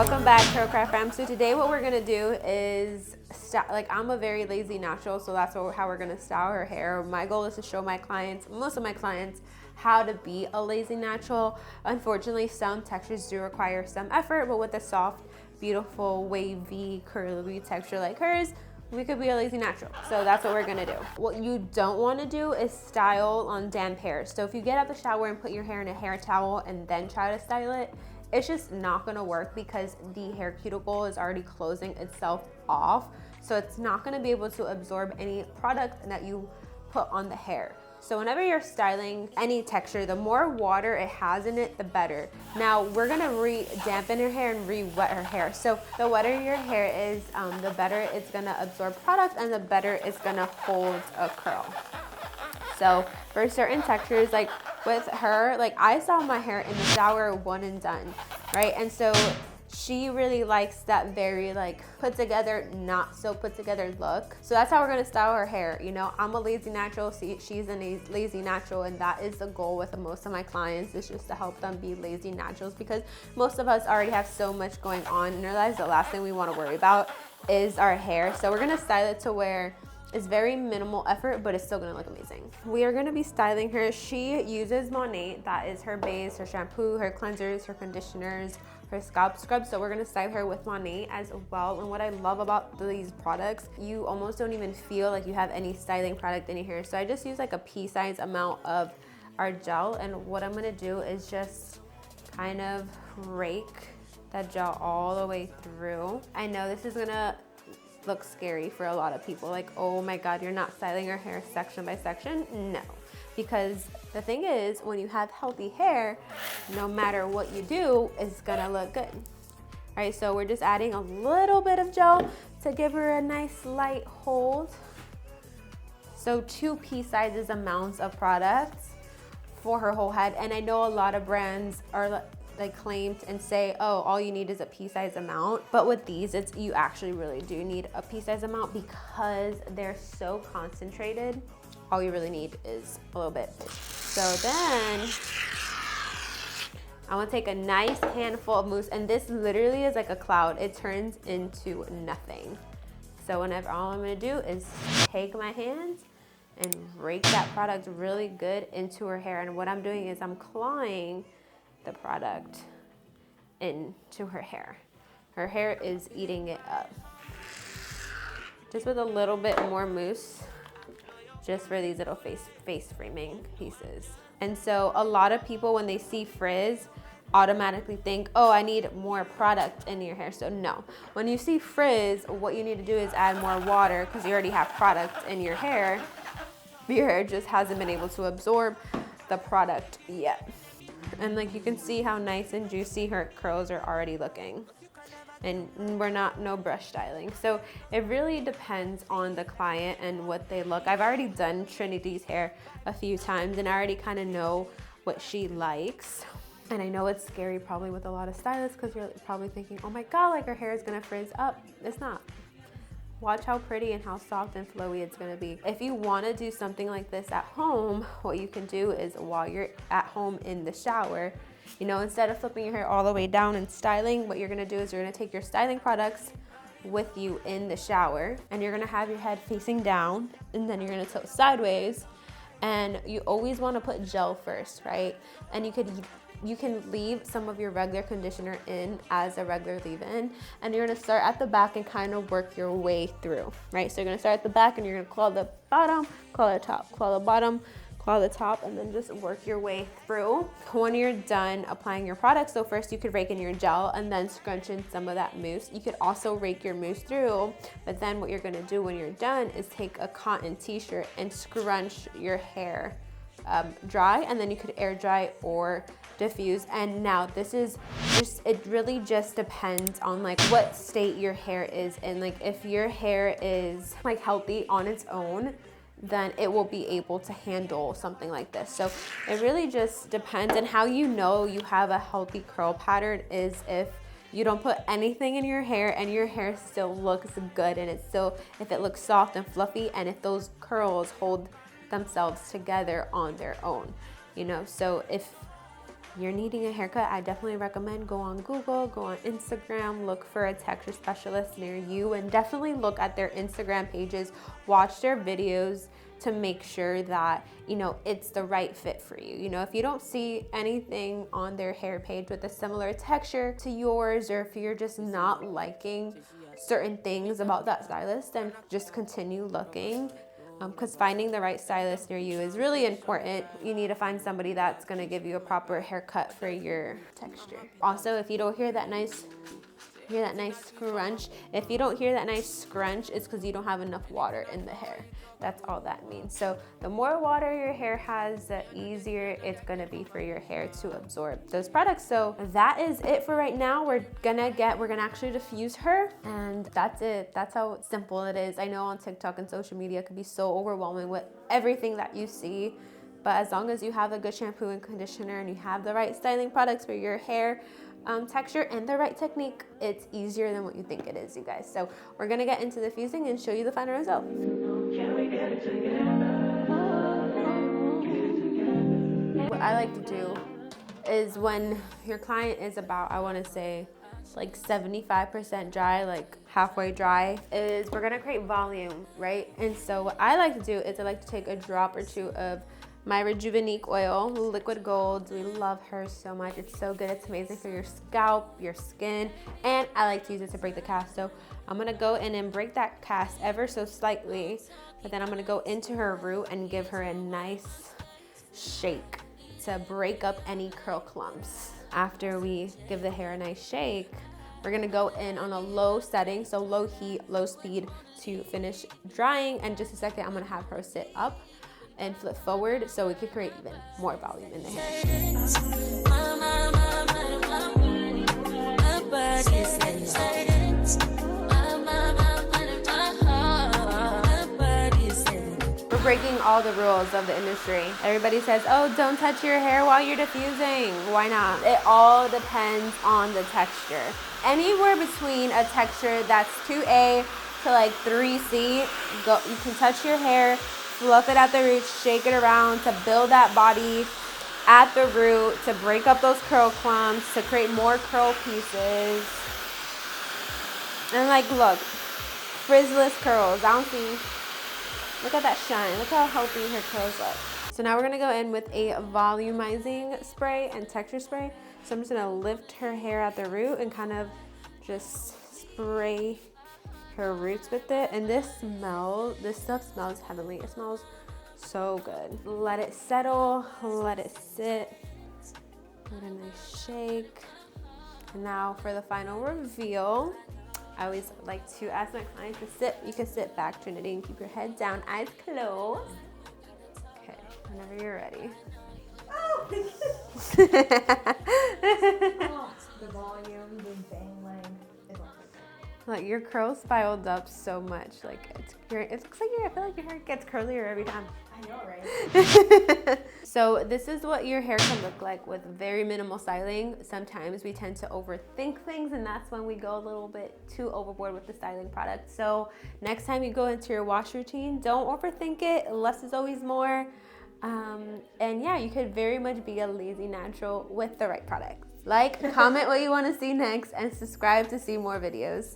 Welcome back, Curlcraft fam. So today what we're gonna do is I'm a very lazy natural, so that's how we're gonna style her hair. My goal is to show my clients, most of my clients, how to be a lazy natural. Unfortunately, some textures do require some effort, but with a soft, beautiful, wavy, curly texture like hers, we could be a lazy natural. So that's what we're gonna do. What you don't wanna do is style on damp hair. So if you get out the shower and put your hair in a hair towel and then try to style it, it's just not gonna work because the hair cuticle is already closing itself off. So it's not gonna be able to absorb any product that you put on the hair. So whenever you're styling any texture, the more water it has in it, the better. Now we're gonna re-dampen her hair and re-wet her hair. So the wetter your hair is, the better it's gonna absorb product and the better it's gonna hold a curl. So for certain textures, like with her, like I style my hair in the shower one and done, right? And so she really likes that very like put together, not so put together look. So that's how we're gonna style her hair. You know, I'm a lazy natural, she's a lazy natural, and that is the goal with most of my clients, is just to help them be lazy naturals, because most of us already have so much going on in our lives. The last thing we wanna worry about is our hair. So we're gonna style it to where it's very minimal effort, but it's still gonna look amazing. We are gonna be styling her. She uses MONAT, that is her base, her shampoo, her cleansers, her conditioners, her scalp scrub. So we're gonna style her with MONAT as well. And what I love about these products, you almost don't even feel like you have any styling product in your hair. So I just use like a pea-sized amount of our gel. And what I'm gonna do is just kind of rake that gel all the way through. I know this is gonna look scary for a lot of people, like, oh my god, you're not styling your hair section by section. No, because the thing is, when you have healthy hair, no matter what you do, it's gonna look good. All right, so we're just adding a little bit of gel to give her a nice light hold. So 2 pea-sized amounts of products for her whole head. And I know a lot of brands are like claim and say, oh, all you need is a pea-sized amount. But with these, you actually really do need a pea-sized amount because they're so concentrated. All you really need is a little bit. So then I want to take a nice handful of mousse, and this literally is like a cloud. It turns into nothing. So whenever, all I'm gonna do is take my hands and rake that product really good into her hair. And what I'm doing is I'm clawing the product into her hair. Her hair is eating it up. Just with a little bit more mousse, just for these little face framing pieces. And so a lot of people, when they see frizz, automatically think, oh, I need more product in your hair. So no, when you see frizz, what you need to do is add more water, because you already have product in your hair. Your hair just hasn't been able to absorb the product yet. And like you can see how nice and juicy her curls are already looking. And we're no brush styling. So it really depends on the client and what they look. I've already done Trinity's hair a few times and I already kind of know what she likes. And I know it's scary probably with a lot of stylists, because you're probably thinking, oh my god, like her hair is gonna frizz up. It's not. Watch how pretty and how soft and flowy it's gonna be. If you wanna do something like this at home, what you can do is while you're at home in the shower, you know, instead of flipping your hair all the way down and styling, what you're gonna do is you're gonna take your styling products with you in the shower, and you're gonna have your head facing down, and then you're gonna tilt sideways, and you always wanna put gel first, right? And you can leave some of your regular conditioner in as a regular leave-in, and you're gonna start at the back and kind of work your way through, right? So you're gonna start at the back and you're gonna claw the bottom, claw the top, claw the bottom, claw the top, and then just work your way through. When you're done applying your product, so first you could rake in your gel and then scrunch in some of that mousse. You could also rake your mousse through, but then what you're gonna do when you're done is take a cotton t-shirt and scrunch your hair dry, and then you could air dry or diffuse. And now this is just, it really just depends on like what state your hair is in. Like if your hair is like healthy on its own, then it will be able to handle something like this. So it really just depends. And how you know you have a healthy curl pattern is if you don't put anything in your hair and your hair still looks good, and it's still, if it looks soft and fluffy, and if those curls hold themselves together on their own, you know. So if you're needing a haircut, I definitely recommend go on Google, go on Instagram, look for a texture specialist near you, and definitely look at their Instagram pages, watch their videos to make sure that, you know, it's the right fit for you. You know, if you don't see anything on their hair page with a similar texture to yours, or if you're just not liking certain things about that stylist, then just continue looking. Because finding the right stylist near you is really important. You need to find somebody that's gonna give you a proper haircut for your texture. Also, if you don't hear that nice scrunch, if you don't hear that nice scrunch, it's because you don't have enough water in the hair. That's all that means. So the more water your hair has, the easier it's gonna be for your hair to absorb those products. So that is it for right now. We're gonna actually diffuse her, and that's it. That's how simple it is. I know on TikTok and social media it can be so overwhelming with everything that you see, but as long as you have a good shampoo and conditioner and you have the right styling products for your hair texture and the right technique, it's easier than what you think it is, you guys. So we're gonna get into the fusing and show you the final result. What I like to do is when your client is about, I wanna say like 75% dry, like halfway dry, is we're gonna create volume, right? And so what I like to do is I like to take a drop or two of my Rejuvenique oil, liquid gold. We love her so much. It's so good. It's amazing for your scalp, your skin, and I like to use it to break the cast. So I'm gonna go in and break that cast ever so slightly, but then I'm gonna go into her root and give her a nice shake to break up any curl clumps. After we give the hair a nice shake, we're gonna go in on a low setting, so low heat, low speed to finish drying. And just a second, I'm gonna have her sit up and flip forward so we can create even more volume in the hair. We're breaking all the rules of the industry. Everybody says, oh, don't touch your hair while you're diffusing. Why not? It all depends on the texture. Anywhere between a texture that's 2A to like 3C, you can touch your hair, fluff it at the roots, shake it around to build that body at the root, to break up those curl clumps, to create more curl pieces. And like, look, frizzless curls, bouncy. Look at that shine, look how healthy her curls look. So now we're gonna go in with a volumizing spray and texture spray. So I'm just gonna lift her hair at the root and kind of just spray her roots with it. And this stuff smells heavenly. It smells so good. Let it settle, let it sit, give it a nice shake. And now for the final reveal, I always like to ask my clients to sit. You can sit back, Trinity, and keep your head down, eyes closed. Okay, whenever you're ready. Oh, the volume, the bang leg. Like, your curls spiraled up so much. Like, it looks like I feel like your hair gets curlier every time. I know, right? So this is what your hair can look like with very minimal styling. Sometimes we tend to overthink things, and that's when we go a little bit too overboard with the styling product. So next time you go into your wash routine, don't overthink it. Less is always more. And yeah, you could very much be a lazy natural with the right products. Like, comment what you want to see next, and subscribe to see more videos.